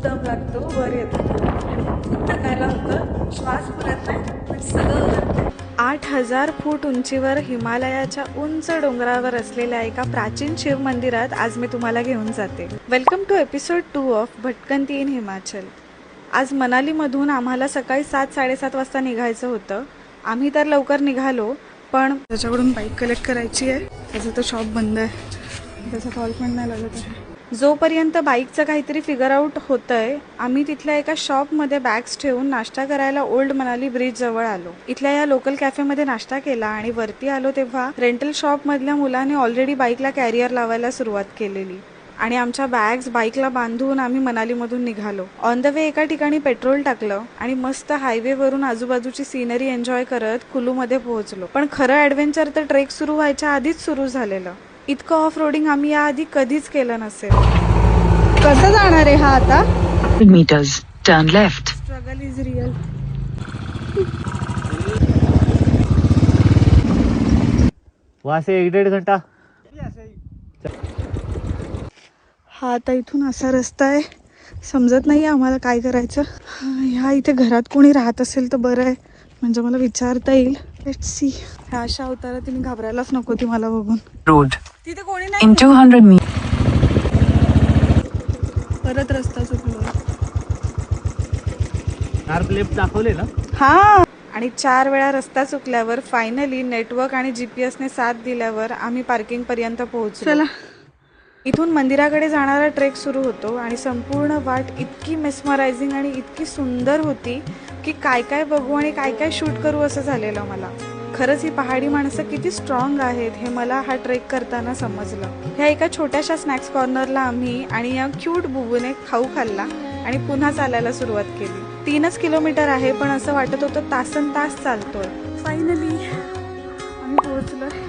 दम लागतो, वर येतो. थकायला होतं, श्वास पुरत नाही, पण सगळं उतरतं. 8,000 फूट उंचीवर हिमालयाच्या उंच डोंगरावर असलेल्या एका प्राचीन शिव मंदिरात आज मी तुम्हाला घेऊन जाते. वेलकम टू एपिसोड 2 ऑफ भटकंती इन हिमाचल. आज मनालीमधून आम्हाला सकाळी 7-7:30 वाजता निघायचं होतं. आम्ही तर लवकर निघालो, पण त्याच्याकडून बाईक कलेक्ट करायची आहे. त्याचं तो शॉप बंद आहे, त्याचा कॉल पण नाही लागत आहे. जोपर्यंत बाईकचं काहीतरी फिगर आउट होतंय, आम्ही तिथल्या एका शॉपमध्ये बॅग्स ठेवून नाश्ता करायला ओल्ड मनाली ब्रिज जवळ आलो. इथल्या या लोकल कॅफेमध्ये नाश्ता केला आणि वरती आलो तेव्हा रेंटल शॉप मधल्या मुलाने ऑलरेडी बाईकला कॅरियर लावायला सुरुवात केलेली आणि आमच्या बॅग्स बाईकला बांधून आम्ही मनालीमधून निघालो. ऑन द वे एका ठिकाणी पेट्रोल टाकलं आणि मस्त हायवेवरून आजूबाजूची सीनरी एन्जॉय करत कुलूमध्ये पोहोचलो. पण खरं ॲडव्हेंचर तर ट्रेक सुरू व्हायच्या आधीच सुरू झालेलं. इतकं ऑफ रोडिंग आम्ही याआधी कधीच केलं नसेल. कसं जाणार आहे हा आता? meters, turn left. Struggle is real. वहाँ से 1-1.5 घंटा. हा आता इथून असा रस्ता आहे, समजत नाही आम्हाला काय करायचं. ह्या इथे घरात कोणी राहत असेल तर बरं आहे, म्हणजे मला विचारता येईल. Let's see. ह्या अशा अवतारात तिने घाबरायलाच नको ती मला बघून. Road. तिथे कोणी In नाही. 200 meters. परत रस्ता चुकलो. शार्प लेफ्ट दाखवले ना. हा. आणि 4 वेळा रस्ता चुकल्यावर फायनली नेटवर्क आणि जीपीएसने साथ दिल्यावर आम्ही पार्किंग पर्यंत पोहोचलो. चला. इथून मंदिराकडे जाणारा ट्रेक सुरू होतो आणि संपूर्ण वाट इतकी मेस्मरायझिंग आणि इतकी सुंदर होती की काय काय बघू आणि काय काय शूट करू असं झालेलं मला. खरंच ही पहाडी माणसं किती स्ट्रॉंग आहेत हे मला हा ट्रेक करताना समजलं. ह्या एका छोट्याशा स्नॅक्स कॉर्नरला आम्ही आणि या क्यूट बुबूने खाऊ खाल्ला आणि पुन्हा चालायला सुरुवात केली. 3 किलोमीटर आहे, पण असं वाटत होतं तासनतास चालतोय. फायनली आम्ही पोहोचलोय.